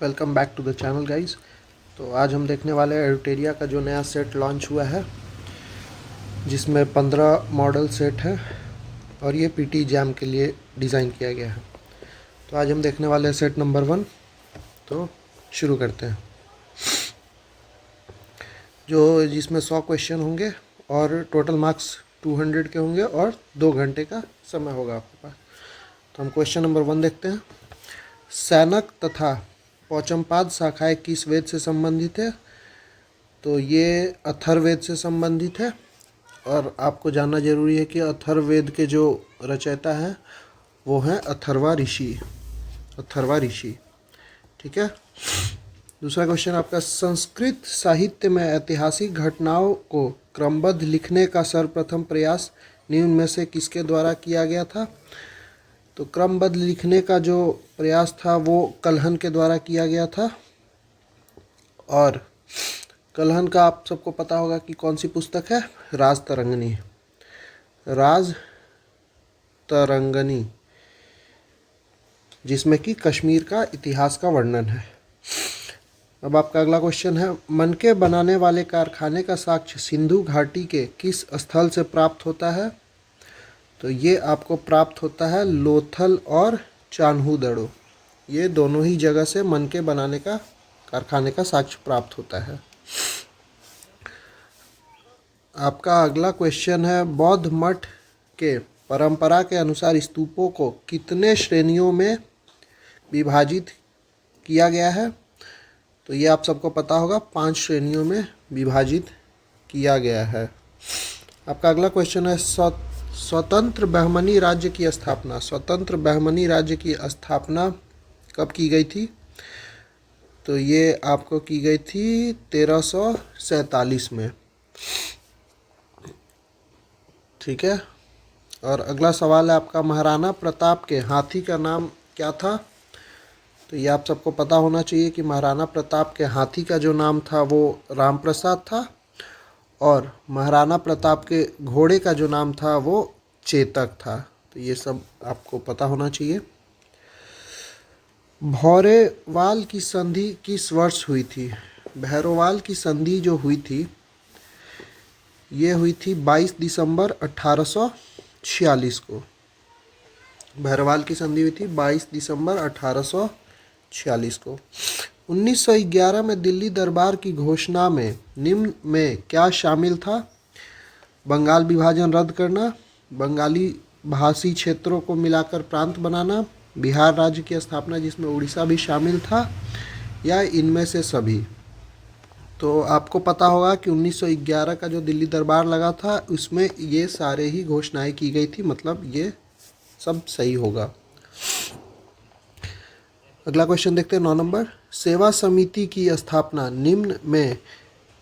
Welcome back to the channel guys. तो आज हम देखने वाले हैं एल्यूटेरिया का जो नया सेट लॉन्च हुआ है, जिसमें 15 मॉडल सेट है और ये पीटी जैम के लिए डिज़ाइन किया गया है। तो आज हम देखने वाले हैं सेट नंबर 1। तो शुरू करते हैं। जो जिसमें 100 क्वेश्चन होंगे और टोटल मार्क्स 200 के होंगे और 2 घंटे का समय होगा आपके पास। तो हम क्वेश्चन नंबर 1 देखते हैं। सैनक तथा पौचमपाद शाखाएं किस वेद से संबंधित है? तो ये अथर्ववेद से संबंधित है और आपको जानना जरूरी है कि अथर्ववेद के जो रचयिता हैं वो हैं अथर्वा ऋषि। ठीक है। दूसरा क्वेश्चन आपका, संस्कृत साहित्य में ऐतिहासिक घटनाओं को क्रमबद्ध लिखने का सर्वप्रथम प्रयास निम्न में से किसके द्वारा किया गया था? तो क्रमबद्ध लिखने का जो प्रयास था वो कल्हन के द्वारा किया गया था। और कल्हन का आप सबको पता होगा कि कौन सी पुस्तक है? राज तरंगनी, जिसमें कि कश्मीर का इतिहास का वर्णन है। अब आपका अगला क्वेश्चन है, मनके बनाने वाले कारखाने का साक्ष्य सिंधु घाटी के किस स्थल से प्राप्त होता है? तो ये आपको प्राप्त होता है लोथल और चान्हू दड़ो, ये दोनों ही जगह से मनके बनाने का कारखाने का साक्ष्य प्राप्त होता है। आपका अगला क्वेश्चन है, बौद्ध मठ के परंपरा के अनुसार स्तूपों को कितने श्रेणियों में विभाजित किया गया है? तो ये आप सबको पता होगा, 5 श्रेणियों में विभाजित किया गया है। आपका अगला क्वेश्चन है, स्वतंत्र बहमनी राज्य की स्थापना कब की गई थी? तो ये आपको की गई थी 1347 में। ठीक है। और अगला सवाल है आपका, महाराणा प्रताप के हाथी का नाम क्या था? तो ये आप सबको पता होना चाहिए कि महाराणा प्रताप के हाथी का जो नाम था वो रामप्रसाद था और महाराणा प्रताप के घोड़े का जो नाम था वो चेतक था। तो ये सब आपको पता होना चाहिए। भौरेवाल की संधि किस वर्ष हुई थी? भैरोवाल की संधि जो हुई थी ये हुई थी 22 दिसंबर 1846 को। भैरोवाल की संधि हुई थी 22 दिसंबर 1846 को। 1911 में दिल्ली दरबार की घोषणा में निम्न में क्या शामिल था? बंगाल विभाजन रद्द करना, बंगाली भाषी क्षेत्रों को मिलाकर प्रांत बनाना, बिहार राज्य की स्थापना जिसमें उड़ीसा भी शामिल था, या इनमें से सभी। तो आपको पता होगा कि 1911 का जो दिल्ली दरबार लगा था उसमें ये सारे ही घोषणाएं की गई थी, मतलब ये सब सही होगा। अगला क्वेश्चन देखते हैं 9 नंबर, सेवा समिति की स्थापना निम्न में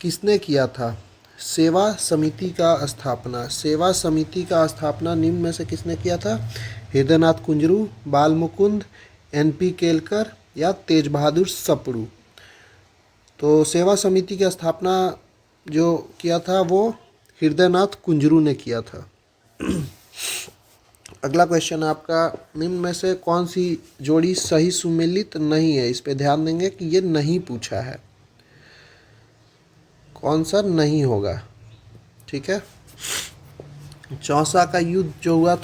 किसने किया था? सेवा समिति का स्थापना निम्न में से किसने किया था? हृदयनाथ कुंजरू, बाल मुकुंद, NP केलकर या तेज बहादुर सप्रू। तो सेवा समिति की स्थापना जो किया था वो हृदयनाथ कुंजरू ने किया था। अगला क्वेश्चन आपका, निम्न में से कौन सी जोड़ी सही सुमेलित नहीं है? इस पे ध्यान देंगे कि ये नहीं पूछा है, कौन सा नहीं होगा। ठीक है। चौसा का युद्ध हुआ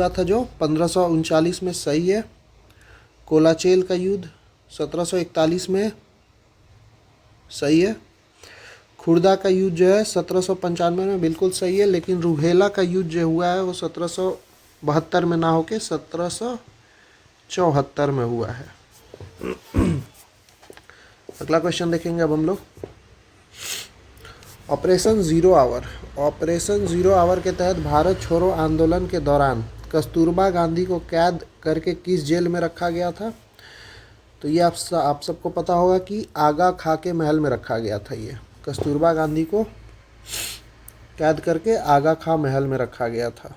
था जो 1539 में, सही है। कोलाचेल का युद्ध 1741 में, सही है। खुर्दा का युद्ध जो है 1795 में, बिल्कुल सही है। लेकिन रूहेला का युद्ध जो हुआ है वो 1772 में ना होके 1774 में हुआ है। अगला क्वेश्चन देखेंगे अब हम लोग, ऑपरेशन जीरो आवर के तहत भारत छोड़ो आंदोलन के दौरान कस्तूरबा गांधी को कैद करके किस जेल में रखा गया था? तो ये आप सबको पता होगा कि आगा खां के महल में रखा गया था। ये कस्तूरबा गांधी को कैद करके आगा खां महल में रखा गया था।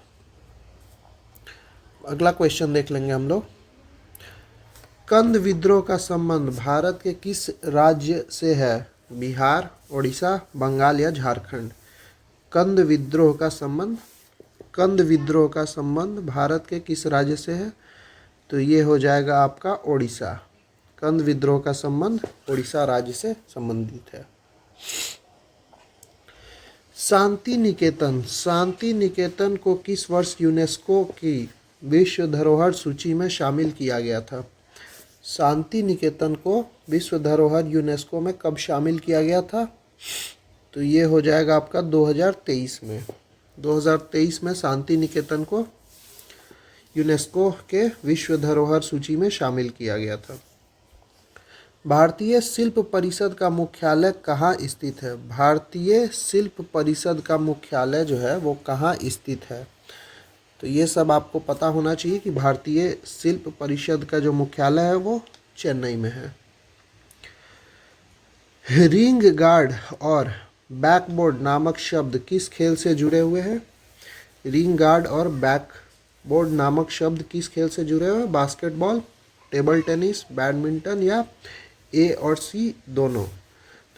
अगला क्वेश्चन देख लेंगे हम लोग, कंद विद्रोह का संबंध भारत के किस राज्य से है? बिहार, उड़ीसा, बंगाल या झारखंड। कंद विद्रोह का संबंध भारत के किस राज्य से है? तो ये हो जाएगा आपका ओडिशा। कंद विद्रोह का संबंध ओडिशा राज्य से संबंधित है। शांति निकेतन, शांति निकेतन को किस वर्ष यूनेस्को की विश्व धरोहर सूची में शामिल किया गया था? शांति निकेतन को विश्व धरोहर यूनेस्को में कब शामिल किया गया था? तो ये हो जाएगा आपका 2023 में। 2023 में शांति निकेतन को यूनेस्को के विश्व धरोहर सूची में शामिल किया गया था। भारतीय शिल्प परिषद का मुख्यालय कहाँ स्थित है? भारतीय शिल्प परिषद का मुख्यालय जो है वो कहाँ स्थित है? तो ये सब आपको पता होना चाहिए कि भारतीय शिल्प परिषद का जो मुख्यालय है वो चेन्नई में है। रिंग गार्ड और बैकबोर्ड नामक शब्द किस खेल से जुड़े हुए हैं? रिंग गार्ड और बैकबोर्ड नामक शब्द किस खेल से जुड़े हुए हैं? बास्केटबॉल, टेबल टेनिस, बैडमिंटन या ए और सी दोनों?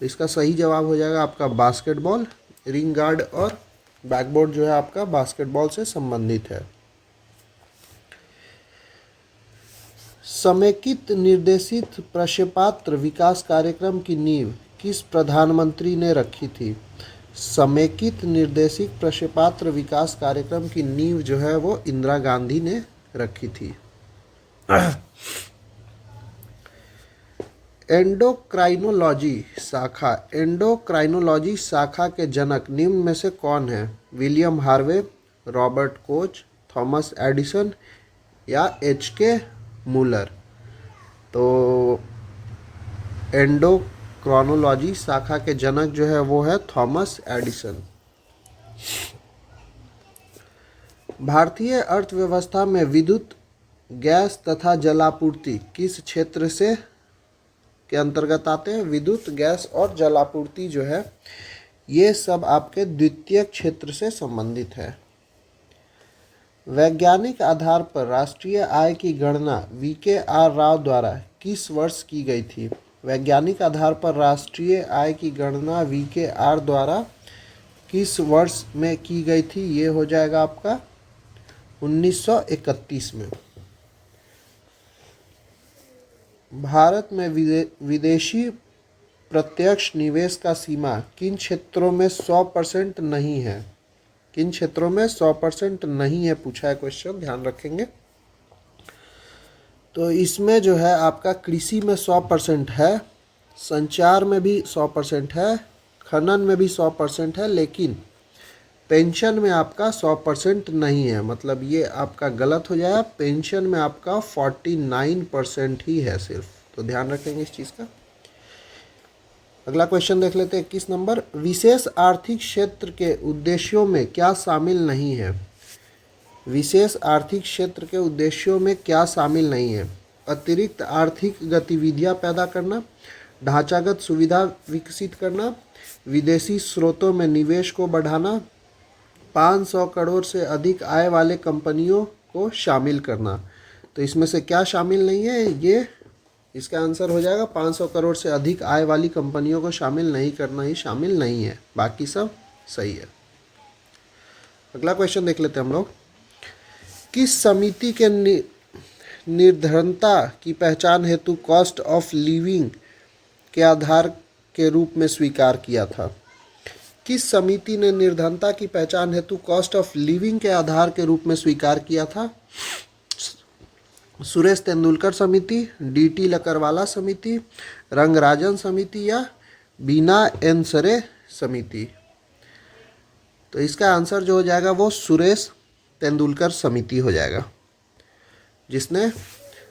तो इसका सही जवाब हो जाएगा आपका बास्केटबॉल। रिंग गार्ड और बैकबोर्ड जो है आपका बास्केटबॉल से संबंधित है। समेकित निर्देशित प्रक्षेपास्त्र विकास कार्यक्रम की नींव किस प्रधानमंत्री ने रखी थी? समेकित निर्देशित प्रक्षेपास्त्र विकास कार्यक्रम की नींव जो है वो इंदिरा गांधी ने रखी थी। एंडोक्राइनोलॉजी शाखा के जनक निम्न में से कौन है? William Harvey, Robert Koch, Thomas Edison या एच.के. मूलर? तो एंडोक्राइनोलॉजी शाखा के जनक जो है वो है थॉमस एडिसन। भारतीय अर्थव्यवस्था में विद्युत, गैस तथा जलापूर्ति किस क्षेत्र से के अंतर्गत आते हैं? विद्युत, गैस और जलापूर्ति जो है ये सब आपके द्वितीय क्षेत्र से संबंधित है। वैज्ञानिक आधार पर राष्ट्रीय आय की गणना वी.के.आर. राव द्वारा किस वर्ष की गई थी? वैज्ञानिक आधार पर राष्ट्रीय आय की गणना वी.के.आर. द्वारा किस वर्ष में की गई थी? ये हो जाएगा आपका 1931 में। भारत में विदेशी प्रत्यक्ष निवेश का सीमा किन क्षेत्रों में 100% नहीं है? किन क्षेत्रों में 100% नहीं है पूछा है क्वेश्चन, ध्यान रखेंगे। तो इसमें जो है आपका कृषि में 100% है, संचार में भी 100% है, खनन में भी 100% है, लेकिन पेंशन में आपका 100% नहीं है। मतलब ये आपका गलत हो जाएगा। पेंशन में आपका 49% ही है सिर्फ। तो ध्यान रखेंगे इस चीज़ का। अगला क्वेश्चन देख लेते हैं 21 नंबर। विशेष आर्थिक क्षेत्र के उद्देश्यों में क्या शामिल नहीं है? विशेष आर्थिक क्षेत्र के उद्देश्यों में क्या शामिल नहीं है? अतिरिक्त आर्थिक गतिविधियां पैदा करना, ढांचागत सुविधा विकसित करना, विदेशी स्रोतों में निवेश को बढ़ाना, 500 करोड़ से अधिक आय वाले कंपनियों को शामिल करना। तो इसमें से क्या शामिल नहीं है? ये इसका आंसर हो जाएगा 500 करोड़ से अधिक आय वाली कंपनियों को शामिल नहीं करना ही शामिल नहीं है, बाकी सब सही है। अगला क्वेश्चन देख लेते हैं हम लोग। किस समिति के निर्धनता की पहचान हेतु कॉस्ट ऑफ लिविंग के आधार के रूप में स्वीकार किया था? किस समिति ने निर्धनता की पहचान हेतु कॉस्ट ऑफ लिविंग के आधार के रूप में स्वीकार किया था? सुरेश तेंदुलकर समिति, डी.टी. लकरवाला समिति, रंगराजन समिति या बीना एनसरे समिति? तो इसका आंसर जो हो जाएगा वो सुरेश तेंदुलकर समिति हो जाएगा, जिसने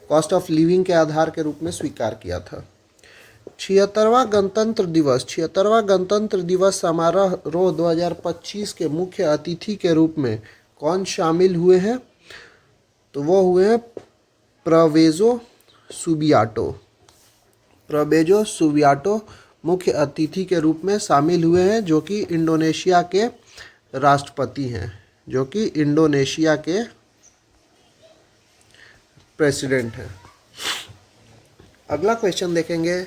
कॉस्ट ऑफ लिविंग के आधार के रूप में स्वीकार किया था। 76वां गणतंत्र दिवस समारोह 2025 के मुख्य अतिथि के रूप में कौन शामिल हुए हैं? तो वो हुए हैं प्रवेजो सुबियाटो मुख्य अतिथि के रूप में शामिल हुए हैं, जो कि इंडोनेशिया के राष्ट्रपति हैं, जो कि इंडोनेशिया के प्रेसिडेंट हैं। अगला क्वेश्चन देखेंगे।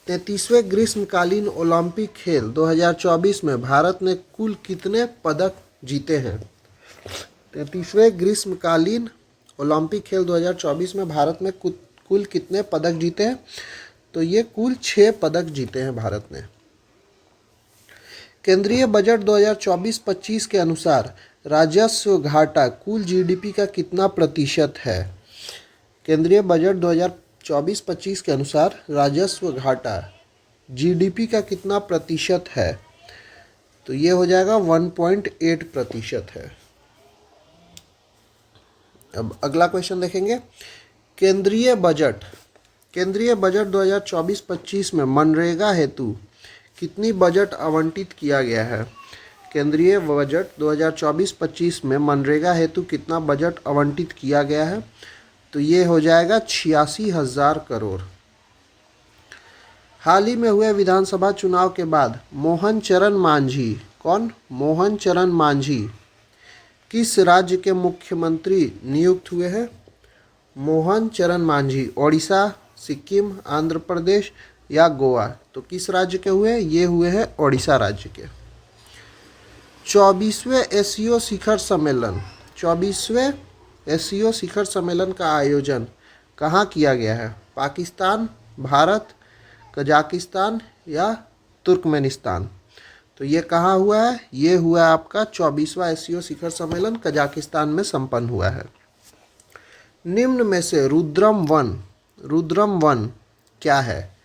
33वें ग्रीष्मकालीन ओलंपिक खेल 2024 में भारत ने कुल कितने पदक जीते हैं? 33वें ग्रीष्मकालीन ओलंपिक खेल 2024 में भारत में कुल कितने पदक जीते हैं? तो ये कुल 6 पदक जीते हैं भारत ने। केंद्रीय बजट 2024-25 के अनुसार राजस्व घाटा कुल जीडीपी का कितना प्रतिशत है? केंद्रीय बजट 2024-25 के अनुसार राजस्व घाटा जीडीपी का कितना प्रतिशत है? तो ये हो जाएगा 1.8% है। अब अगला क्वेश्चन देखेंगे। केंद्रीय बजट 2024-25 में मनरेगा हेतु कितनी बजट आवंटित किया गया है? केंद्रीय बजट 2024-25 में मनरेगा हेतु कितना बजट आवंटित किया गया है? तो ये हो जाएगा 86,000 करोड़। हाल ही में हुए विधानसभा चुनाव के बाद मोहन चरण मांझी, कौन? मोहन चरण मांझी किस राज्य के मुख्यमंत्री नियुक्त हुए हैं? मोहन चरण मांझी ओडिशा, सिक्किम, आंध्र प्रदेश या गोवा? तो किस राज्य के हुए? ये हुए हैं ओडिशा राज्य के। 24वें एससीओ शिखर सम्मेलन का आयोजन कहाँ किया गया है? पाकिस्तान, भारत, कजाकिस्तान या तुर्कमेनिस्तान? तो ये कहाँ हुआ है? ये हुआ है आपका 24वां एससीओ शिखर सम्मेलन कजाकिस्तान में संपन्न हुआ है। निम्न में से रुद्रम वन क्या है?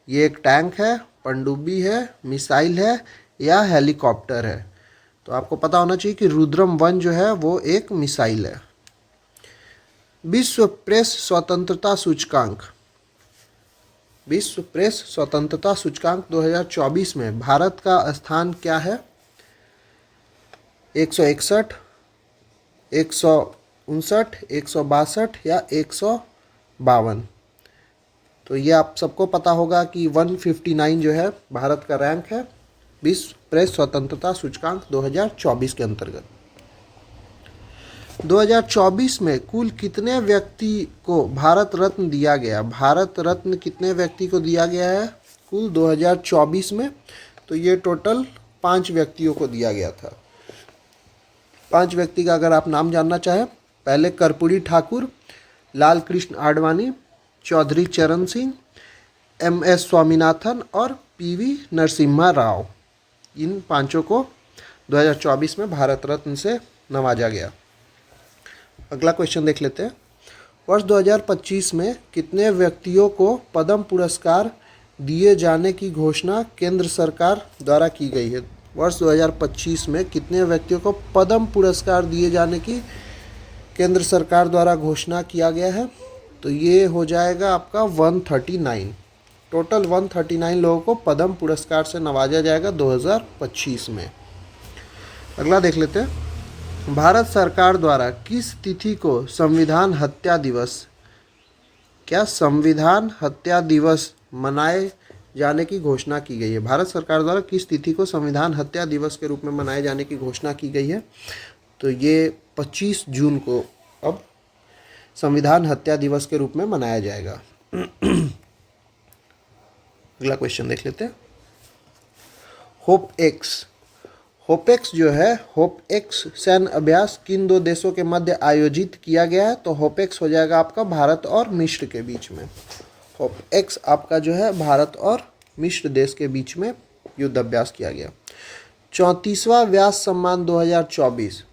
ये एक टैंक है, पनडुब्बी है, मिसाइल है या हेलीकॉप्टर है? तो आपको पता होना चाहिए कि रुद्रम 1 जो है वो एक मिसाइल है। विश्व प्रेस स्वतंत्रता सूचकांक 2024 में भारत का स्थान क्या है? 161, 159, 162 या 152? तो ये आप सबको पता होगा कि 159 जो है भारत का रैंक है विश्व प्रेस स्वतंत्रता सूचकांक 2024 के अंतर्गत। 2024 में कुल कितने व्यक्ति को भारत रत्न दिया गया? भारत रत्न कितने व्यक्ति को दिया गया है कुल 2024 में? तो ये टोटल 5 व्यक्तियों को दिया गया था। 5 व्यक्ति का अगर आप नाम जानना चाहें, पहले कर्पूरी ठाकुर, लाल कृष्ण आडवाणी, चौधरी चरण सिंह, MS स्वामीनाथन और PV नरसिम्हा राव, इन 5 को 2024 में भारत रत्न से नवाजा गया। अगला क्वेश्चन देख लेते हैं। वर्ष 2025 में कितने व्यक्तियों को पद्म पुरस्कार दिए जाने की घोषणा केंद्र सरकार द्वारा की गई है? वर्ष 2025 में कितने व्यक्तियों को पद्म पुरस्कार दिए जाने की केंद्र सरकार द्वारा घोषणा किया गया है? तो ये हो जाएगा आपका 139। टोटल 139 लोगों को पद्म पुरस्कार से नवाजा जाएगा 2025 में। अगला देख लेते हैं। भारत सरकार द्वारा किस तिथि को संविधान हत्या दिवस मनाए जाने की घोषणा की गई है? भारत सरकार द्वारा किस तिथि को संविधान हत्या दिवस के रूप में मनाए जाने की घोषणा की गई है? तो ये 25 जून को अब संविधान हत्या दिवस के रूप में मनाया जाएगा। अगला क्वेश्चन देख लेते हैं। होपएक्स जो है, होपएक्स सैन्य अभ्यास किन 2 देशों के मध्य आयोजित किया गया है? तो होपएक्स हो जाएगा आपका भारत और मिस्र के बीच में। होपएक्स आपका जो है भारत और मिस्र देश के बीच में युद्ध अभ्यास किया गया। 34वां व्यास सम्मान 2024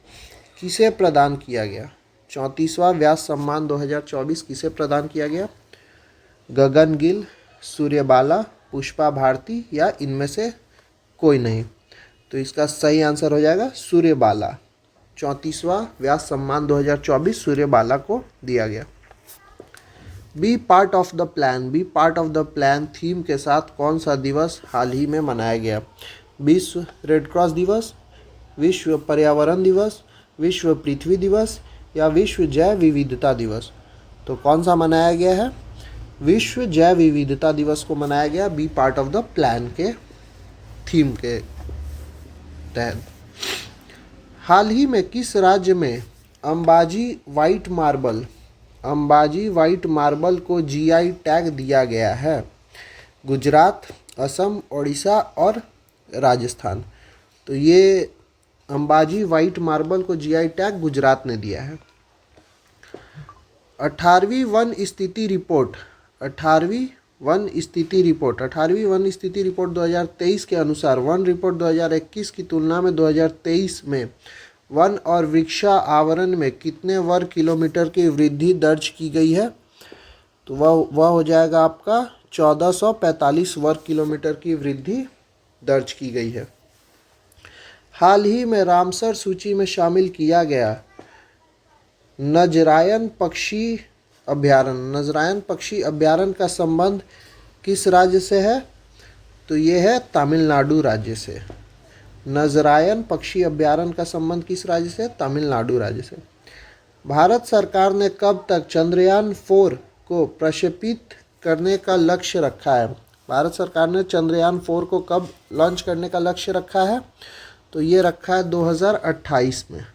किसे प्रदान किया गया? 34वां व्यास सम्मान 2024 किसे प्रदान किया गया? गगन गिल, सूर्यबाला, पुष्पा भारती या इनमें से कोई नहीं? तो इसका सही आंसर हो जाएगा सूर्यबाला। 34वां व्यास सम्मान 2024 सूर्यबाला को दिया गया। Be part of the plan theme के साथ कौन सा दिवस हाल ही में मनाया गया? विश्व रेड क्रॉस दिवस, विश्व पर्यावरण दिवस, विश्व पृथ्वी दिवस या विश्व जैव विविधता दिवस? तो कौन सा मनाया गया है? विश्व जैव विविधता दिवस को मनाया गया be part of the plan के थीम के तहत। हाल ही में किस राज्य में अंबाजी व्हाइट मार्बल को GI टैग दिया गया है? गुजरात, असम, ओडिशा और राजस्थान? तो ये अंबाजी व्हाइट मार्बल को GI टैग गुजरात ने दिया है। 18वीं वन स्थिति रिपोर्ट 18वीं वन स्थिति रिपोर्ट 18वीं वन स्थिति रिपोर्ट 2023 के अनुसार वन रिपोर्ट 2021 की तुलना में 2023 में वन और वृक्षा आवरण में कितने वर्ग किलोमीटर की वृद्धि दर्ज की गई है? तो वह हो जाएगा आपका 1445 वर्ग किलोमीटर की वृद्धि दर्ज की गई है। हाल ही में रामसर सूची में शामिल किया गया नजरायन पक्षी अभ्यारण्य का संबंध किस राज्य से है? तो ये है तमिलनाडु राज्य से। नजरायन पक्षी अभ्यारण्य का संबंध किस राज्य से? तमिलनाडु राज्य से। भारत सरकार ने कब तक चंद्रयान 4 को प्रक्षेपित करने का लक्ष्य रखा है? भारत सरकार ने चंद्रयान 4 को कब लॉन्च करने का लक्ष्य रखा है? तो ये रखा है 2028 में।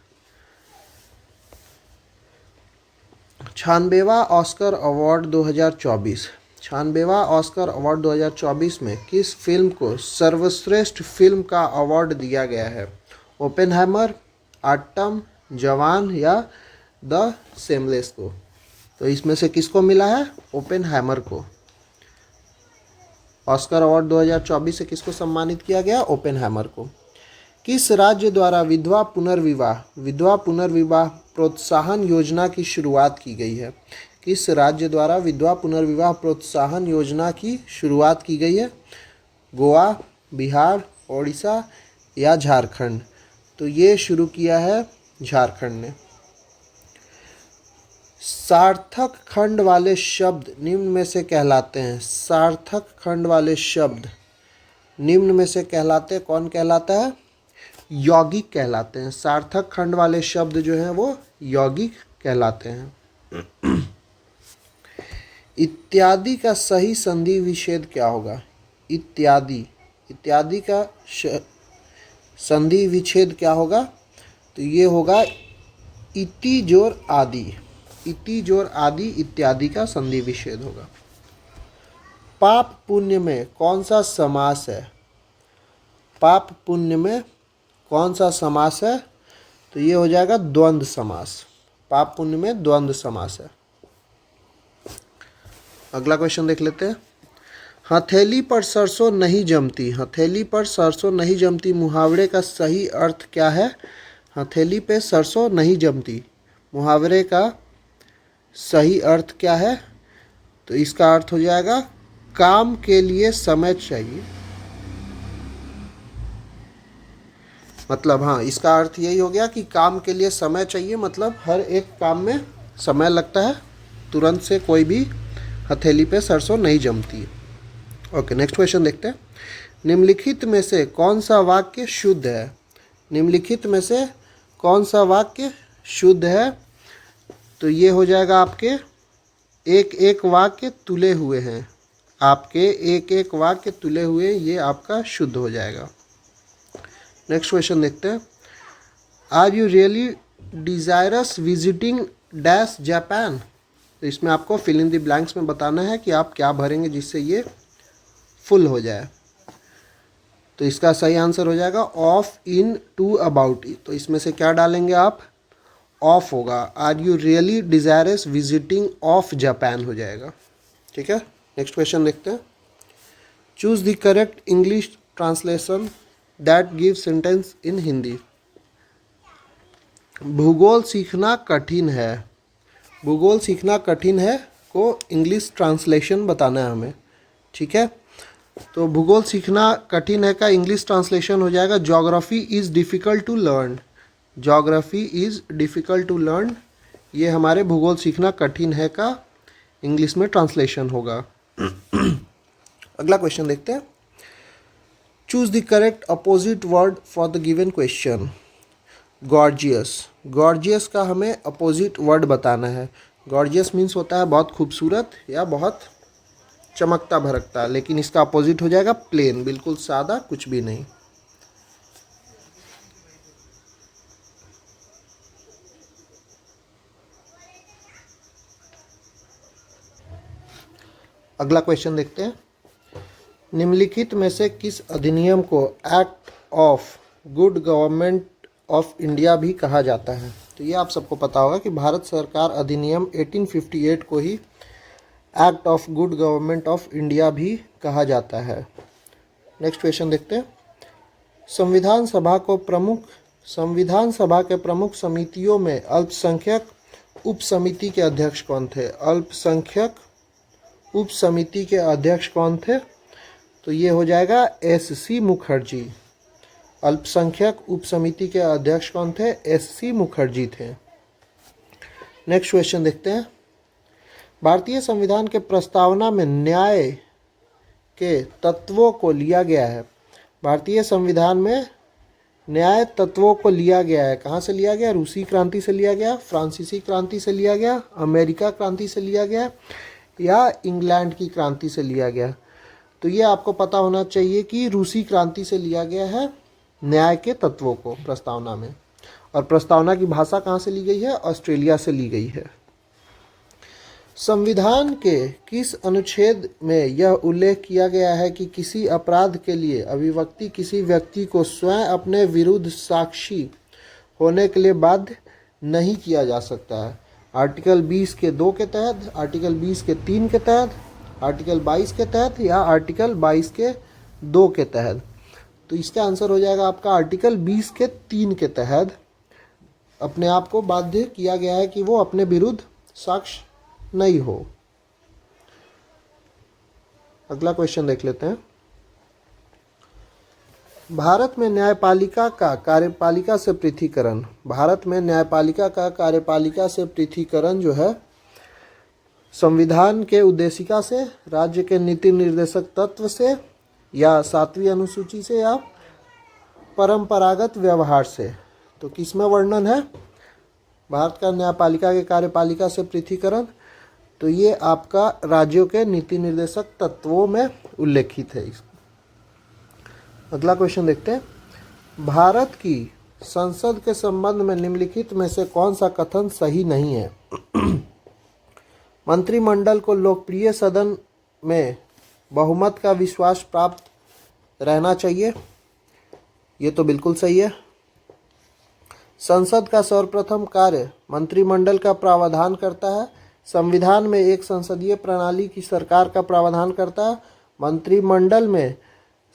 96वां ऑस्कर अवार्ड 2024 96वां ऑस्कर अवार्ड 2024 में किस फिल्म को सर्वश्रेष्ठ फिल्म का अवार्ड दिया गया है? ओपेनहाइमर, आटम, जवान या द शेमलेस को? तो इसमें से किसको मिला है? ओपेनहाइमर को। ऑस्कर अवार्ड 2024 से किसको सम्मानित किया गया? ओपेनहाइमर को। किस राज्य द्वारा विधवा पुनर्विवाह प्रोत्साहन योजना की शुरुआत की गई है? किस राज्य द्वारा विधवा पुनर्विवाह प्रोत्साहन योजना की शुरुआत की गई है? गोवा, बिहार, ओडिशा या झारखंड? तो ये शुरू किया है झारखंड ने। सार्थक खंड वाले शब्द निम्न में से कहलाते हैं। सार्थक खंड वाले शब्द निम्न में से कहलाते कौन कहलाता है? यौगिक कहलाते हैं। सार्थक खंड वाले शब्द जो हैं वो यौगिक कहलाते हैं। इत्यादि का सही संधि विच्छेद क्या होगा? इत्यादि का संधि विच्छेद क्या होगा? तो ये होगा इति जोर आदि। इति जोर आदि इत्यादि का संधि विच्छेद होगा। पाप पुण्य में कौन सा समास है? पाप पुण्य में कौन सा समास है? तो ये हो जाएगा द्वंद्व समास। पाप पुण्य में द्वंद्व समास है। अगला क्वेश्चन देख लेते हैं। हथेली पर सरसों नहीं जमती। हथेली पर सरसों नहीं जमती मुहावरे का सही अर्थ क्या है? हथेली पे सरसों नहीं जमती मुहावरे का सही अर्थ क्या है? तो इसका अर्थ हो जाएगा काम के लिए समय चाहिए। मतलब हाँ, इसका अर्थ यही हो गया कि काम के लिए समय चाहिए, मतलब हर एक काम में समय लगता है, तुरंत से कोई भी हथेली पे सरसों नहीं जमती। ओके, नेक्स्ट क्वेश्चन देखते हैं। निम्नलिखित में से कौन सा वाक्य शुद्ध है? निम्नलिखित में से कौन सा वाक्य शुद्ध है? तो ये हो जाएगा आपके एक एक वाक्य तुले हुए हैं। आपके एक एक वाक्य तुले हुए, ये आपका शुद्ध हो जाएगा। नेक्स्ट क्वेश्चन देखते हैं। Are you really desirous visiting dash Japan? तो इसमें आपको फिल इन द ब्लैंक्स में बताना है कि आप क्या भरेंगे जिससे ये फुल हो जाए। तो इसका सही आंसर हो जाएगा ऑफ, इन, टू, अबाउट। तो इसमें से क्या डालेंगे आप? ऑफ होगा। Are you really desirous visiting of Japan हो जाएगा। ठीक है, नेक्स्ट क्वेश्चन देखते हैं। Choose the correct English translation that give sentence in Hindi. भूगोल सीखना कठिन है। भूगोल सीखना कठिन है को इंग्लिश ट्रांसलेशन बताना है हमें। ठीक है, तो भूगोल सीखना कठिन है का इंग्लिश ट्रांसलेशन हो जाएगा geography is difficult to learn. Geography is difficult to learn, ये हमारे भूगोल सीखना कठिन है का इंग्लिश में ट्रांसलेशन होगा। अगला क्वेश्चन देखते हैं। Choose the correct opposite word for the given question. Gorgeous. Gorgeous का हमें अपोजिट वर्ड बताना है। गॉर्जियस मीन्स होता है बहुत खूबसूरत या बहुत चमकता भड़कता, लेकिन इसका अपोजिट हो जाएगा प्लेन, बिल्कुल सादा, कुछ भी नहीं। अगला क्वेश्चन देखते हैं। निम्नलिखित में से किस अधिनियम को act of good government of India भी कहा जाता है? तो ये आप सबको पता होगा कि भारत सरकार अधिनियम 1858 को ही act of good government of India भी कहा जाता है। नेक्स्ट क्वेश्चन देखते हैं। संविधान सभा के प्रमुख समितियों में अल्पसंख्यक उप समिति के अध्यक्ष कौन थे? अल्पसंख्यक उप समिति के अध्यक्ष कौन थे? तो ये हो जाएगा एस.सी. मुखर्जी। अल्पसंख्यक उप समिति के अध्यक्ष कौन थे? एस.सी. मुखर्जी थे। नेक्स्ट क्वेश्चन देखते हैं। भारतीय संविधान के प्रस्तावना में न्याय के तत्वों को लिया गया है। भारतीय संविधान में न्याय तत्वों को लिया गया है। कहाँ से लिया गया? रूसी क्रांति से लिया गया, फ्रांसीसी क्रांति से लिया गया, अमेरिका क्रांति से लिया गया या इंग्लैंड की क्रांति से लिया गया? तो ये आपको पता होना चाहिए कि रूसी क्रांति से लिया गया है न्याय के तत्वों को प्रस्तावना में। और प्रस्तावना की भाषा कहाँ से ली गई है? ऑस्ट्रेलिया से ली गई है। संविधान के किस अनुच्छेद में यह उल्लेख किया गया है कि किसी अपराध के लिए अभिव्यक्ति किसी व्यक्ति को स्वयं अपने विरुद्ध साक्षी होने के लिए बाध्य नहीं किया जा सकता है? आर्टिकल 20 के 2 के तहत, आर्टिकल 20 के 3 के तहत, आर्टिकल 22 के तहत या आर्टिकल 22 के 2 के तहत? तो इसका आंसर हो जाएगा आपका आर्टिकल 20 के 3 के तहत अपने आप को बाध्य किया गया है कि वो अपने विरुद्ध साक्ष्य नहीं हो। अगला क्वेश्चन देख लेते हैं। भारत में न्यायपालिका का कार्यपालिका से पृथकीकरण। भारत में न्यायपालिका का कार्यपालिका से पृथकीकरण जो है संविधान के उद्देशिका से, राज्य के नीति निर्देशक तत्व से या 7वीं अनुसूची से या परंपरागत व्यवहार से? तो किसमें वर्णन है भारत का न्यायपालिका के कार्यपालिका से पृथकीकरण? तो ये आपका राज्यों के नीति निर्देशक तत्वों में उल्लेखित है। अगला क्वेश्चन देखते हैं। भारत की संसद के संबंध में निम्नलिखित में से कौन सा कथन सही नहीं है? मंत्रिमंडल को लोकप्रिय सदन में बहुमत का विश्वास प्राप्त रहना चाहिए। ये तो बिल्कुल सही है। संसद का सर्वप्रथम कार्य मंत्रिमंडल का प्रावधान करता है। संविधान में एक संसदीय प्रणाली की सरकार का प्रावधान करता है। मंत्रिमंडल में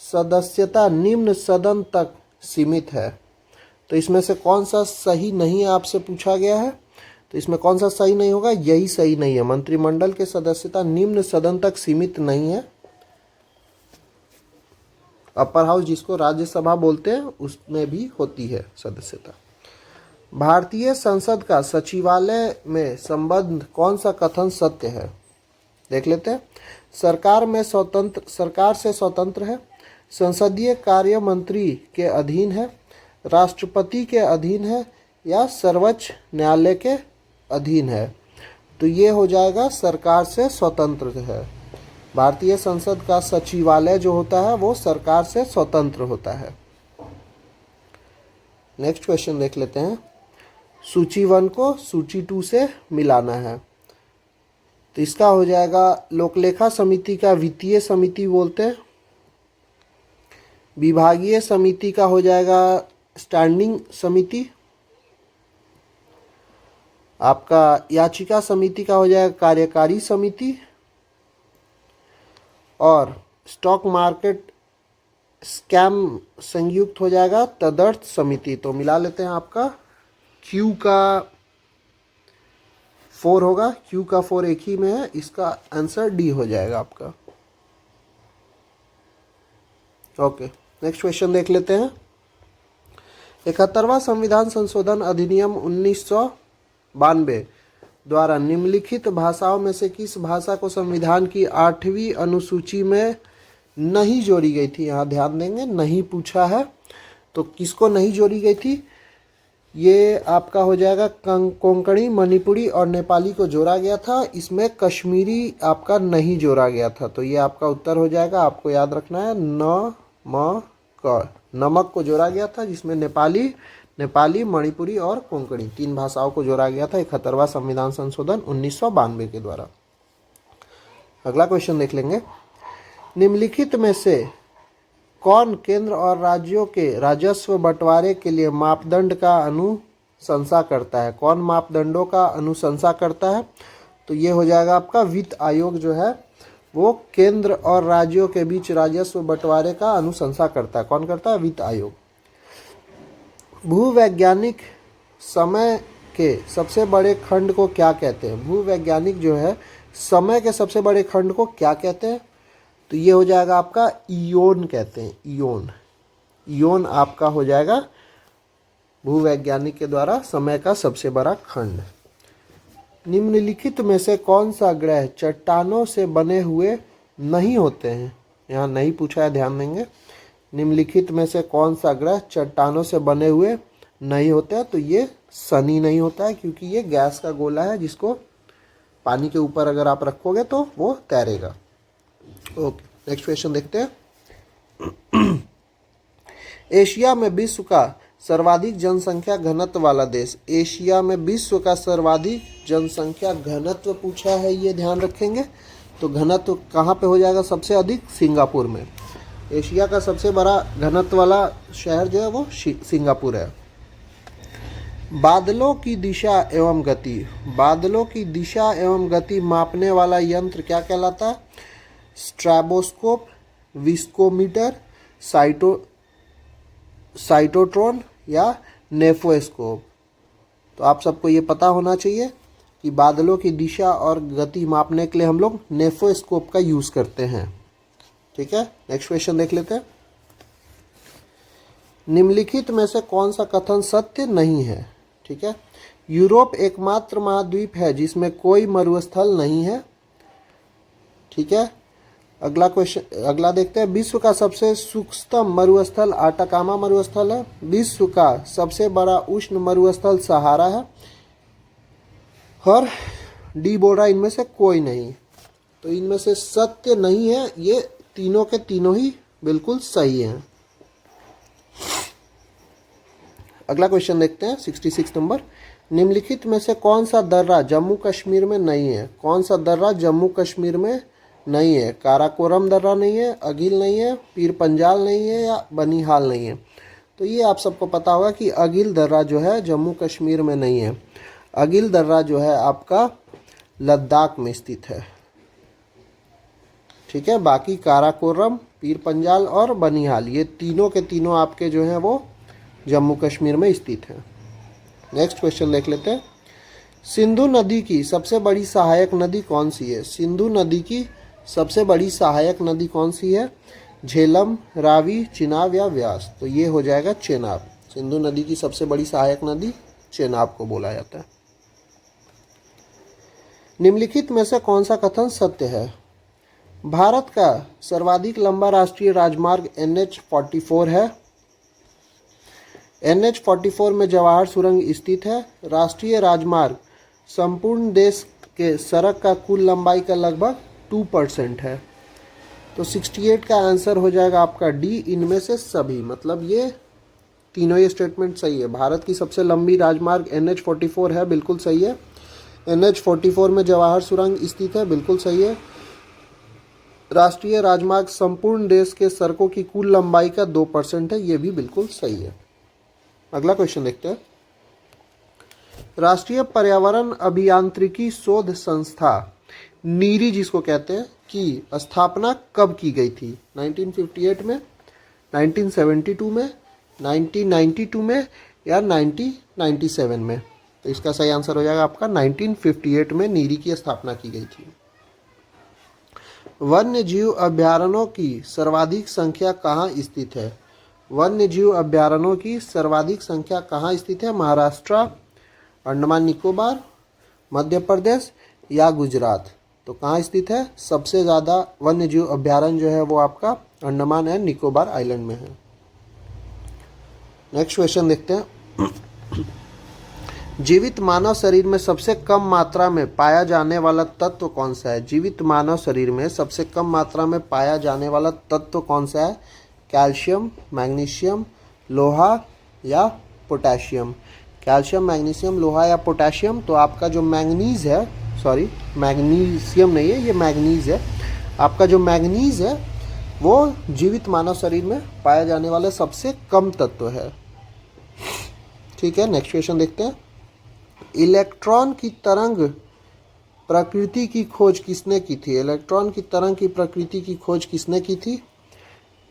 सदस्यता निम्न सदन तक सीमित है। तो इसमें से कौन सा सही नहीं आपसे पूछा गया है? तो इसमें कौन सा सही नहीं होगा? यही सही नहीं है। मंत्रिमंडल के सदस्यता निम्न सदन तक सीमित नहीं है। अपर हाउस जिसको राज्यसभा बोलते हैं उसमें भी होती है सदस्यता। भारतीय संसद का सचिवालय में संबंध कौन सा कथन सत्य है? देख लेते हैं। सरकार से स्वतंत्र है, संसदीय कार्य मंत्री के अधीन है, राष्ट्रपति के अधीन है या सर्वोच्च न्यायालय के अधीन है? तो ये हो जाएगा सरकार से स्वतंत्र है। भारतीय संसद का सचिवालय जो होता है वो सरकार से स्वतंत्र होता है। नेक्स्ट क्वेश्चन देख लेते हैं। सूची 1 को सूची 2 से मिलाना है। तो इसका हो जाएगा लोकलेखा समिति का वित्तीय समिति बोलते हैं। विभागीय समिति का हो जाएगा स्टैंडिंग समिति। आपका याचिका समिति का हो जाएगा कार्यकारी समिति। और स्टॉक मार्केट स्कैम संयुक्त हो जाएगा तदर्थ समिति। तो मिला लेते हैं। आपका Q का 4 होगा, Q का 4 एक ही में है। इसका आंसर D हो जाएगा आपका। ओके, नेक्स्ट क्वेश्चन देख लेते हैं। 71वां संविधान संशोधन अधिनियम 1992 द्वारा निम्नलिखित भाषाओं में से किस भाषा को संविधान की 8वीं अनुसूची में नहीं जोड़ी गई थी? यहाँ ध्यान देंगे, नहीं पूछा है। तो किसको नहीं जोड़ी गई थी? ये आपका हो जाएगा कोंकणी, मणिपुरी और नेपाली को जोड़ा गया था। इसमें कश्मीरी आपका नहीं जोड़ा गया था। तो ये आपका उत्तर हो जाएगा। आपको याद रखना है नमक को जोड़ा गया था, जिसमें नेपाली, मणिपुरी और कोंकणी 3 भाषाओं को जोड़ा गया था 71वां संविधान संशोधन 1992 के द्वारा। अगला क्वेश्चन देख लेंगे। निम्नलिखित में से कौन केंद्र और राज्यों के राजस्व बंटवारे के लिए मापदंड का अनुशंसा करता है? कौन मापदंडों का अनुशंसा करता है? तो ये हो जाएगा आपका वित्त आयोग जो है वो केंद्र और राज्यों के बीच राजस्व बंटवारे का अनुशंसा करता है। कौन करता है? वित्त आयोग। भूवैज्ञानिक समय के सबसे बड़े खंड को क्या कहते हैं? भूवैज्ञानिक जो है समय के सबसे बड़े खंड को क्या कहते हैं? तो ये हो जाएगा आपका इयोन कहते हैं। इयोन, इयोन आपका हो जाएगा भूवैज्ञानिक के द्वारा समय का सबसे बड़ा खंड। निम्नलिखित में से कौन सा ग्रह चट्टानों से बने हुए नहीं होते हैं? यहाँ नहीं पूछा है, ध्यान देंगे। निम्नलिखित में से कौन सा ग्रह चट्टानों से बने हुए नहीं होते हैं? तो ये शनि नहीं होता है, क्योंकि ये गैस का गोला है जिसको पानी के ऊपर अगर आप रखोगे तो वो तैरेगा। ओके, नेक्स्ट क्वेश्चन देखते हैं। एशिया में विश्व का सर्वाधिक जनसंख्या घनत्व वाला देश। एशिया में विश्व का सर्वाधिक जनसंख्या घनत्व पूछा है, ये ध्यान रखेंगे। तो घनत्व कहाँ पे हो जाएगा सबसे अधिक? सिंगापुर में। एशिया का सबसे बड़ा घनत्व वाला शहर जो है वो सिंगापुर है। बादलों की दिशा एवं गति। बादलों की दिशा एवं गति मापने वाला यंत्र क्या कहलाता है? स्ट्रैबोस्कोप, विस्कोमीटर, साइटोट्रॉन या नेफोस्कोप। तो आप सबको ये पता होना चाहिए कि बादलों की दिशा और गति मापने के लिए हम लोग नेफोस्कोप का यूज़ करते हैं। ठीक है, नेक्स्ट क्वेश्चन देख लेते हैं। निम्नलिखित में से कौन सा कथन सत्य नहीं है? ठीक है, यूरोप एकमात्र महाद्वीप है जिसमें कोई मरुस्थल नहीं है। ठीक है, अगला क्वेश्चन, अगला देखते हैं। विश्व का सबसे सूक्ष्म मरुस्थल आटाकामा मरुस्थल है। विश्व का सबसे बड़ा उष्ण मरुस्थल सहारा है। और डी बोल रहा है इनमें से कोई नहीं। तो इनमें से सत्य नहीं है, ये तीनों के तीनों ही बिल्कुल सही हैं। अगला क्वेश्चन देखते हैं 66 नंबर। निम्नलिखित में से कौन सा दर्रा जम्मू कश्मीर में नहीं है? कौन सा दर्रा जम्मू कश्मीर में नहीं है? काराकोरम दर्रा नहीं है, अगिल नहीं है, पीर पंजाल नहीं है या बनिहाल नहीं है। तो ये आप सबको पता होगा कि अगिल दर्रा जो है जम्मू कश्मीर में नहीं है। अगिल दर्रा जो है आपका लद्दाख में स्थित है। ठीक है, बाकी काराकोरम, पीर पंजाल और बनिहाल ये तीनों के तीनों आपके जो हैं वो जम्मू कश्मीर में स्थित हैं। नेक्स्ट क्वेश्चन देख लेते हैं। सिंधु नदी की सबसे बड़ी सहायक नदी कौन सी है? सिंधु नदी की सबसे बड़ी सहायक नदी कौन सी है? झेलम, रावी, चिनाब या व्यास। तो ये हो जाएगा चेनाब। सिंधु नदी की सबसे बड़ी सहायक नदी चेनाब को बोला जाता है। निम्नलिखित में से कौन सा कथन सत्य है? भारत का सर्वाधिक लंबा राष्ट्रीय राजमार्ग NH-44 है। NH-44 में जवाहर सुरंग स्थित है। राष्ट्रीय राजमार्ग संपूर्ण देश के सड़क का कुल लंबाई का लगभग 2% है। तो 68 का आंसर हो जाएगा आपका डी, इनमें से सभी। मतलब ये तीनों ही स्टेटमेंट सही है। भारत की सबसे लंबी राजमार्ग NH-44 है, बिल्कुल सही है। NH-44 में जवाहर सुरंग स्थित है, बिल्कुल सही है। राष्ट्रीय राजमार्ग संपूर्ण देश के सड़कों की कुल लंबाई का 2% है, ये भी बिल्कुल सही है। अगला क्वेश्चन देखते हैं। राष्ट्रीय पर्यावरण अभियांत्रिकी शोध संस्था नीरी जिसको कहते हैं की स्थापना कब की गई थी? 1958 में, 1972 में, 1992 में या 1997 में? तो इसका सही आंसर हो जाएगा आपका 1958 में नीरी की स्थापना की गई थी। वन्य जीव अभ्यारण्यों की सर्वाधिक संख्या कहाँ स्थित है? वन्य जीव अभ्यारण्यों की सर्वाधिक संख्या कहाँ स्थित है? महाराष्ट्र, अंडमान निकोबार, मध्य प्रदेश या गुजरात? तो कहाँ स्थित है? सबसे ज़्यादा वन्य जीव अभ्यारण्य जो है वो आपका अंडमान एंड निकोबार आइलैंड में है। नेक्स्ट क्वेश्चन देखते हैं। जीवित मानव शरीर में सबसे कम मात्रा में पाया जाने वाला तत्व कौन सा है? जीवित मानव शरीर में सबसे कम मात्रा में पाया जाने वाला तत्व कौन सा है? कैल्शियम, मैग्नीशियम, लोहा या पोटेशियम? कैल्शियम, मैग्नीशियम, लोहा या पोटेशियम? तो आपका जो मैंगनीज है, सॉरी मैग्नीशियम नहीं है, ये मैंगनीज है। आपका जो मैंगनीज है वो जीवित मानव शरीर में पाया जाने वाला सबसे कम तत्व है। ठीक है, नेक्स्ट क्वेश्चन देखते हैं। इलेक्ट्रॉन की तरंग प्रकृति की खोज किसने की थी? इलेक्ट्रॉन की तरंग की प्रकृति की खोज किसने की थी?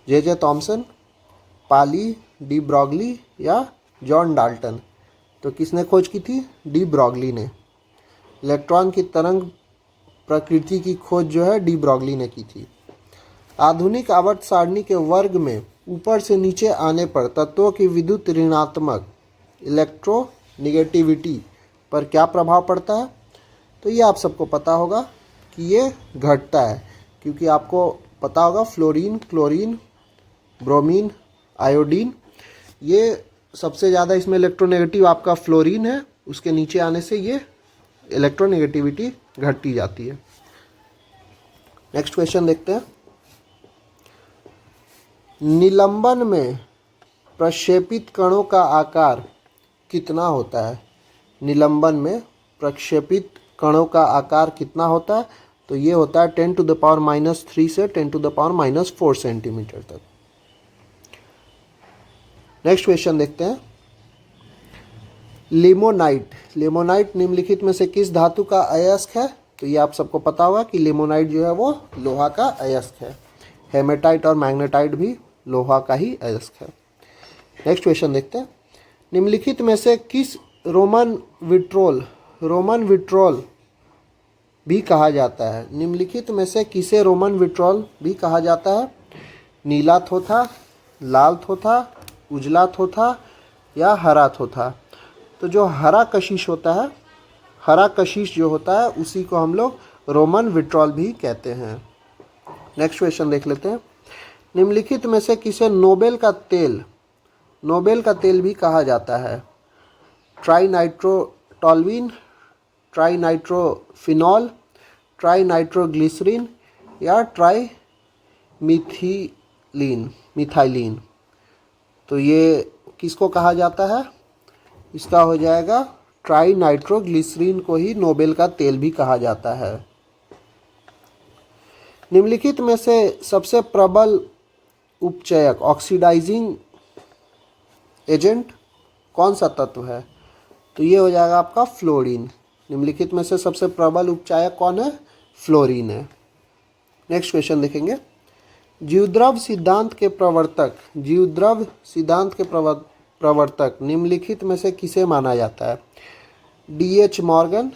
जे थॉमसन, पाली, डी ब्रॉगली या जॉन डाल्टन? तो किसने खोज की थी? डी ब्रॉगली ने। इलेक्ट्रॉन की तरंग प्रकृति की खोज जो है डी ब्रॉगली ने की थी। आधुनिक आवर्त सारणी के वर्ग में ऊपर से नीचे आने पर तत्वों की विद्युत ऋणात्मक इलेक्ट्रोनिगेटिविटी पर क्या प्रभाव पड़ता है? तो ये आप सबको पता होगा कि ये घटता है, क्योंकि आपको पता होगा फ्लोरीन, क्लोरीन, ब्रोमीन, आयोडीन, ये सबसे ज़्यादा इसमें इलेक्ट्रोनेगेटिव आपका फ्लोरीन है। उसके नीचे आने से ये इलेक्ट्रोनेगेटिविटी घटती जाती है। नेक्स्ट क्वेश्चन देखते हैं। निलंबन में प्रक्षेपित कणों का आकार कितना होता है? निलंबन में प्रक्षेपित कणों का आकार कितना होता है? तो ये होता है 10⁻³ से 10⁻⁴ सेंटीमीटर तक। नेक्स्ट क्वेश्चन देखते हैं। लिमोनाइट। लिमोनाइट निम्नलिखित में से किस धातु का अयस्क है? तो ये आप सबको पता होगा कि लिमोनाइट जो है वो लोहा का अयस्क है। हेमेटाइट और मैग्नेटाइट भी लोहा का ही अयस्क है। नेक्स्ट क्वेश्चन देखते हैं। निम्नलिखित में से किस रोमन विट्रोल भी कहा जाता है? निम्नलिखित में से किसे रोमन विट्रोल भी कहा जाता है? नीला थोथा, लाल थोथा, उजला थोथा या हरा थोथा? तो जो हरा कशिश होता है, हरा कशिश जो होता है उसी को हम लोग रोमन विट्रोल भी कहते हैं। नेक्स्ट क्वेश्चन देख लेते हैं। निम्नलिखित में से किसे नोबेल का तेल भी कहा जाता है? ट्राइनाइट्रोटॉल्यूइन, ट्राइनाइट्रोफिनॉल, ट्राइनाइट्रोग्लिसरीन या मिथाइलिन? तो ये किसको कहा जाता है? इसका हो जाएगा ट्राइनाइट्रोग्लिसरीन को ही नोबेल का तेल भी कहा जाता है। निम्नलिखित में से सबसे प्रबल उपचयक ऑक्सीडाइजिंग एजेंट कौन सा तत्व है? तो ये हो जाएगा आपका फ्लोरीन। निम्नलिखित में से सबसे प्रबल उपचायक कौन है? फ्लोरीन है। नेक्स्ट क्वेश्चन देखेंगे। जीवद्रव सिद्धांत के प्रवर्तक निम्नलिखित में से किसे माना जाता है? D.H. मॉर्गन,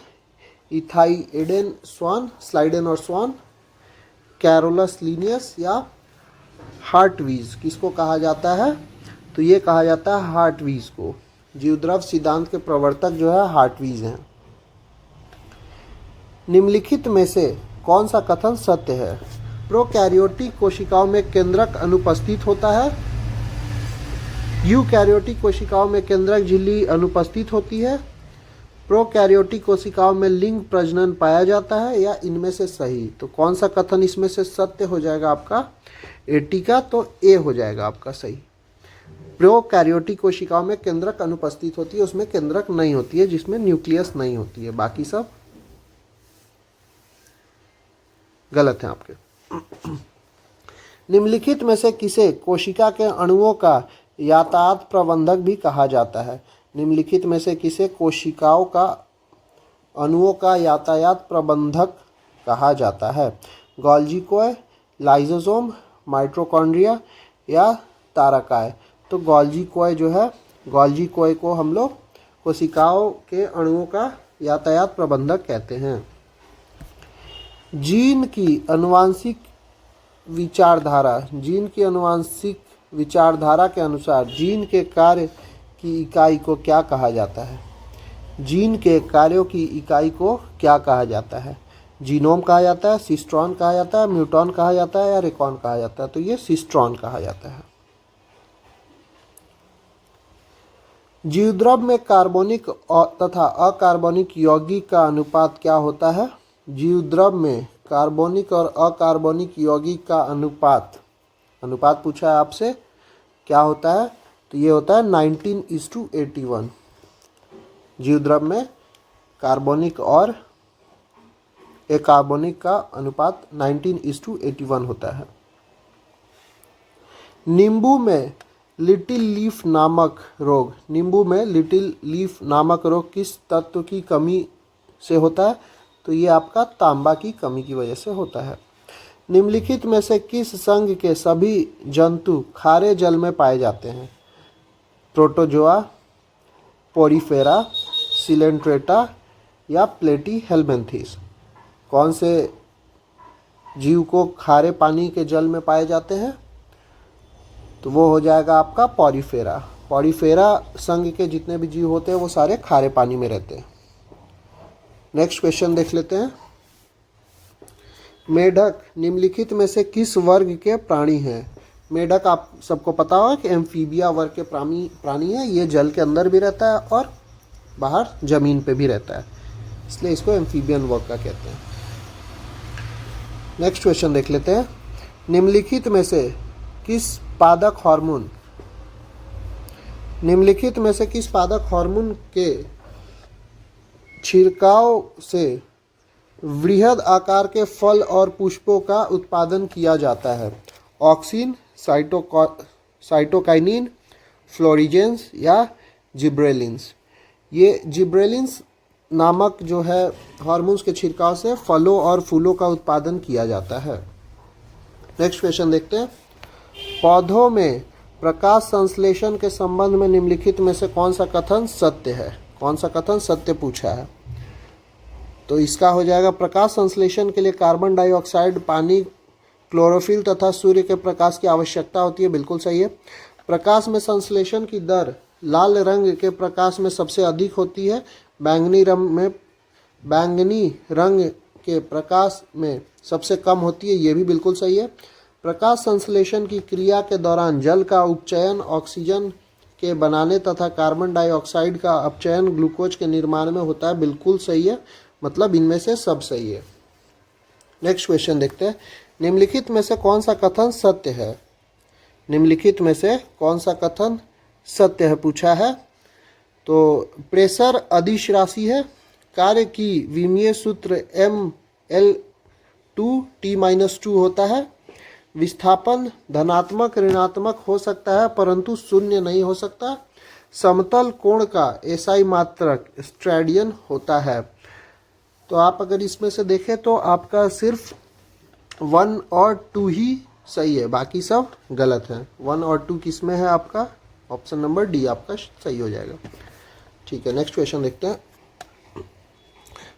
स्लाइडेन और स्वान, कैरोलस लिनियस या हार्टवीज? किसको कहा जाता है? तो ये कहा जाता है हार्टवीज को। जीवद्रव सिद्धांत के प्रवर्तक जो है हार्टवीज हैं। निम्नलिखित में से कौन सा कथन सत्य है? प्रोकैरियोटिक कोशिकाओं में केंद्रक अनुपस्थित होता है, यूकैरियोटिक कोशिकाओं में केंद्रक झिल्ली अनुपस्थित होती है, प्रोकैरियोटिक कोशिकाओं में लिंग प्रजनन पाया जाता है, या इनमें से सही? तो कौन सा कथन इसमें से सत्य हो जाएगा आपका? 80 का, तो ए हो जाएगा आपका सही। प्रोकैरियोटिक कोशिकाओं में केंद्रक अनुपस्थित होती है, उसमें केंद्रक नहीं होती है, जिसमें न्यूक्लियस नहीं होती है। बाकी सब गलत है आपके। निम्नलिखित में से किसे कोशिका के अणुओं का यातायात प्रबंधक भी कहा जाता है? निम्नलिखित में से किसे कोशिकाओं का अणुओं का यातायात प्रबंधक कहा जाता है? गोल्जी कोय, लाइसोसोम, माइटोकॉन्ड्रिया या तारकाय? तो गोल्जी कोय जो है, गोल्जी कोय को हम लोग कोशिकाओं के अणुओं का यातायात प्रबंधक कहते हैं। जीन की अनुवांशिक विचारधारा के अनुसार जीन के कार्य की इकाई को क्या कहा जाता है? जीन के कार्यों की इकाई को क्या कहा जाता है? जीनोम कहा जाता है, सिस्ट्रॉन कहा जाता है, म्यूटॉन कहा जाता है या रेकॉन कहा जाता है? तो ये सिस्ट्रॉन कहा जाता है। जीवद्रव में कार्बनिक तथा अकार्बनिक यौगिक का अनुपात क्या होता है? जीवद्रव में कार्बनिक और अकार्बनिक यौगिक का अनुपात पूछा है आपसे, क्या होता है? तो ये होता है 19:81। जीवद्रव में कार्बनिक और अकार्बनिक का अनुपात 19:81 होता है। नींबू में लिटिल लीफ नामक रोग, नींबू में लिटिल लीफ नामक रोग किस तत्व की कमी से होता है? तो ये आपका तांबा की कमी की वजह से होता है। निम्नलिखित में से किस संघ के सभी जंतु खारे जल में पाए जाते हैं? प्रोटोजोआ, पोरीफेरा, सिलेंट्रेटा या प्लेटीहेल्मिन्थेस। कौन से जीव को खारे पानी के जल में पाए जाते हैं? तो वो हो जाएगा आपका पोरीफेरा। पोरीफेरा संघ के जितने भी जीव होते हैं वो सारे खारे पानी में रहते हैं। नेक्स्ट क्वेश्चन देख लेते हैं। मेढक निम्नलिखित में से किस वर्ग के प्राणी हैं? मेढक आप सबको पता होगा कि एम्फीबिया वर्ग के प्राणी है। ये जल के अंदर भी रहता है और बाहर जमीन पे भी रहता है, इसलिए इसको एम्फीबियन वर्ग का कहते हैं। नेक्स्ट क्वेश्चन देख लेते हैं। निम्नलिखित में से किस पादक हार्मोन के छिड़काव से वृहद आकार के फल और पुष्पों का उत्पादन किया जाता है? ऑक्सिन, साइटोकाइनिन, फ्लोरिजेंस या जिब्रेलिन्स। ये जिब्रेलिन्स नामक जो है हार्मोन्स के छिड़काव से फलों और फूलों का उत्पादन किया जाता है। नेक्स्ट क्वेश्चन देखते हैं। पौधों में प्रकाश संश्लेषण के संबंध में निम्नलिखित में से कौन सा कथन सत्य है? कौन सा कथन सत्य पूछा है? तो इसका हो जाएगा प्रकाश संश्लेषण के लिए कार्बन डाइऑक्साइड, पानी, क्लोरोफिल तथा सूर्य के प्रकाश की आवश्यकता होती है। बिल्कुल सही है। प्रकाश में संश्लेषण की दर लाल रंग के प्रकाश में सबसे अधिक होती है, बैंगनी रंग के प्रकाश में सबसे कम होती है। ये भी बिल्कुल सही है। प्रकाश संश्लेषण की क्रिया के दौरान जल का उपचयन ऑक्सीजन के बनाने तथा कार्बन डाइऑक्साइड का अपचयन ग्लूकोज के निर्माण में होता है। बिल्कुल सही है, मतलब इनमें से सब सही है। नेक्स्ट क्वेश्चन देखते हैं। निम्नलिखित में से कौन सा कथन सत्य है? निम्नलिखित में से कौन सा कथन सत्य है पूछा है। तो प्रेशर अदिश राशि है, कार्य की विमीय सूत्र ML2T-2 होता है, विस्थापन धनात्मक ऋणात्मक हो सकता है परंतु शून्य नहीं हो सकता, समतल कोण का एसआई मात्रक स्ट्रैडियन होता है। तो आप अगर इसमें से देखें तो आपका सिर्फ 1 और 2 ही सही है, बाकी सब गलत है। 1 और 2 किस में है? आपका ऑप्शन नंबर डी आपका सही हो जाएगा। ठीक है, नेक्स्ट क्वेश्चन देखते हैं।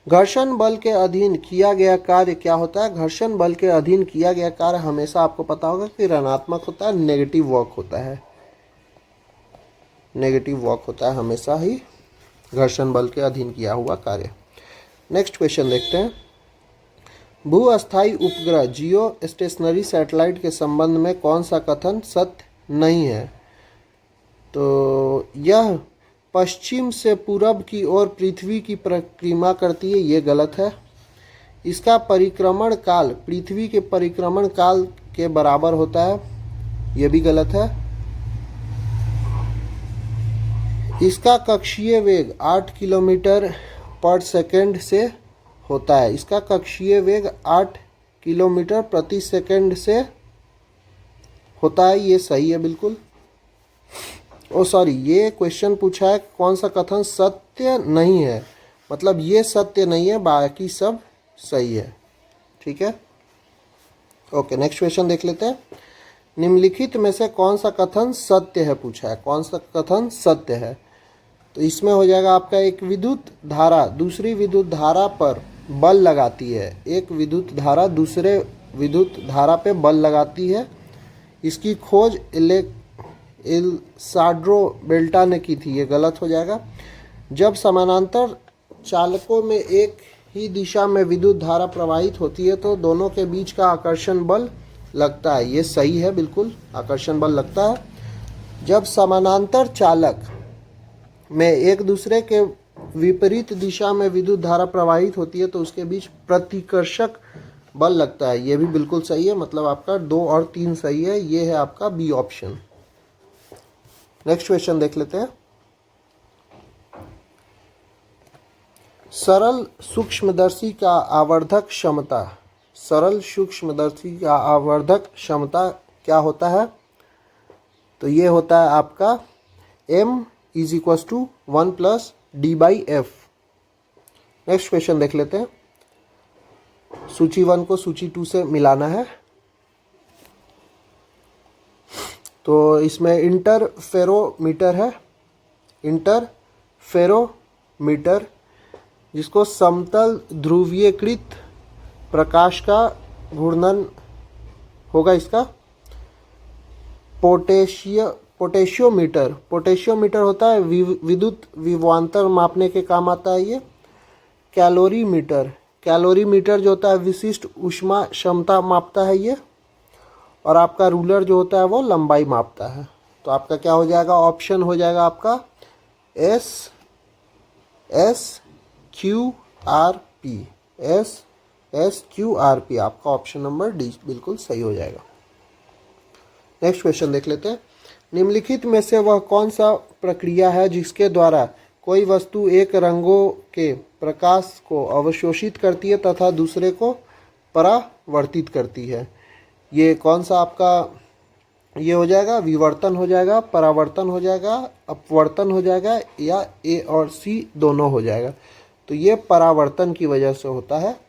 घर्षण बल के अधीन किया गया कार्य क्या होता है? घर्षण बल के अधीन किया गया कार्य हमेशा आपको पता होगा कि ऋणात्मक होता है, नेगेटिव वर्क होता है। नेगेटिव वर्क होता है हमेशा ही घर्षण बल के अधीन किया हुआ कार्य। नेक्स्ट क्वेश्चन देखते हैं। भू-अस्थायी उपग्रह जियो स्टेशनरी सैटेलाइट के संबंध में कौन सा कथन सत्य नहीं है? तो यह पश्चिम से पूरब की ओर पृथ्वी की परिक्रमा करती है, ये गलत है। इसका परिक्रमण काल पृथ्वी के परिक्रमण काल के बराबर होता है, ये भी गलत है। इसका कक्षीय वेग 8 किलोमीटर पर सेकंड से होता है। इसका कक्षीय वेग 8 किलोमीटर प्रति सेकंड से होता है, ये सही है बिल्कुल। ये क्वेश्चन पूछा है कौन सा कथन सत्य नहीं है, मतलब ये सत्य नहीं है, बाकी सब सही है। ठीक है, ओके, नेक्स्ट क्वेश्चन देख लेते हैं। निम्नलिखित में से कौन सा कथन सत्य है पूछा है, कौन सा कथन सत्य है? तो इसमें हो जाएगा आपका एक विद्युत धारा दूसरी विद्युत धारा पर बल लगाती है। एक विद्युत धारा दूसरे विद्युत धारा पे बल लगाती है। इसकी खोज एल्साड्रो बेल्टा ने की थी, ये गलत हो जाएगा। जब समानांतर चालकों में एक ही दिशा में विद्युत धारा प्रवाहित होती है तो दोनों के बीच का आकर्षण बल लगता है, ये सही है बिल्कुल, आकर्षण बल लगता है। जब समानांतर चालक में एक दूसरे के विपरीत दिशा में विद्युत धारा प्रवाहित होती है तो उसके बीच प्रतिकर्षक बल लगता है, ये भी बिल्कुल सही है, मतलब आपका 2 और 3 सही है, ये है आपका बी ऑप्शन। नेक्स्ट क्वेश्चन देख लेते हैं। सरल सूक्ष्मदर्शी का आवर्धक क्षमता, सरल सूक्ष्मदर्शी का आवर्धक क्षमता क्या होता है? तो ये होता है आपका m is equals to 1 plus D by F. Next question देख लेते हैं। सूची 1 को सूची 2 से मिलाना है। तो इसमें इंटरफेरोमीटर है, इंटरफेरोमीटर, जिसको समतल ध्रुवीयकृत प्रकाश का घूर्णन होगा इसका। पोटेशियोमीटर होता है विद्युत विभवांतर मापने के काम आता है ये। कैलोरीमीटर जो होता है विशिष्ट ऊष्मा क्षमता मापता है ये। और आपका रूलर जो होता है वो लंबाई मापता है। तो आपका क्या हो जाएगा, ऑप्शन हो जाएगा आपका SQRP। आपका ऑप्शन नंबर डी बिल्कुल सही हो जाएगा। नेक्स्ट क्वेश्चन देख लेते हैं। निम्नलिखित में से वह कौन सा प्रक्रिया है जिसके द्वारा कोई वस्तु एक रंगों के प्रकाश को अवशोषित करती है तथा दूसरे को परावर्तित करती है? ये कौन सा आपका ये हो जाएगा, विवर्तन हो जाएगा, परावर्तन हो जाएगा, अपवर्तन हो जाएगा, या ए और सी दोनों हो जाएगा? तो ये परावर्तन की वजह से होता है।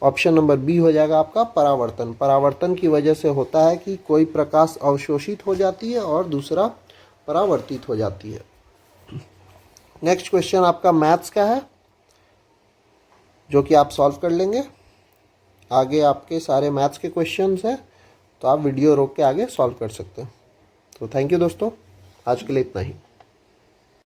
ऑप्शन नंबर बी हो जाएगा आपका परावर्तन। परावर्तन की वजह से होता है कि कोई प्रकाश अवशोषित हो जाती है और दूसरा परावर्तित हो जाती है। नेक्स्ट क्वेश्चन आपका मैथ्स का है, जो कि आप सॉल्व कर लेंगे। आगे आपके सारे मैथ्स के क्वेश्चंस हैं, तो आप वीडियो रोक के आगे सॉल्व कर सकते हैं। तो थैंक यू दोस्तों, आज के लिए इतना ही।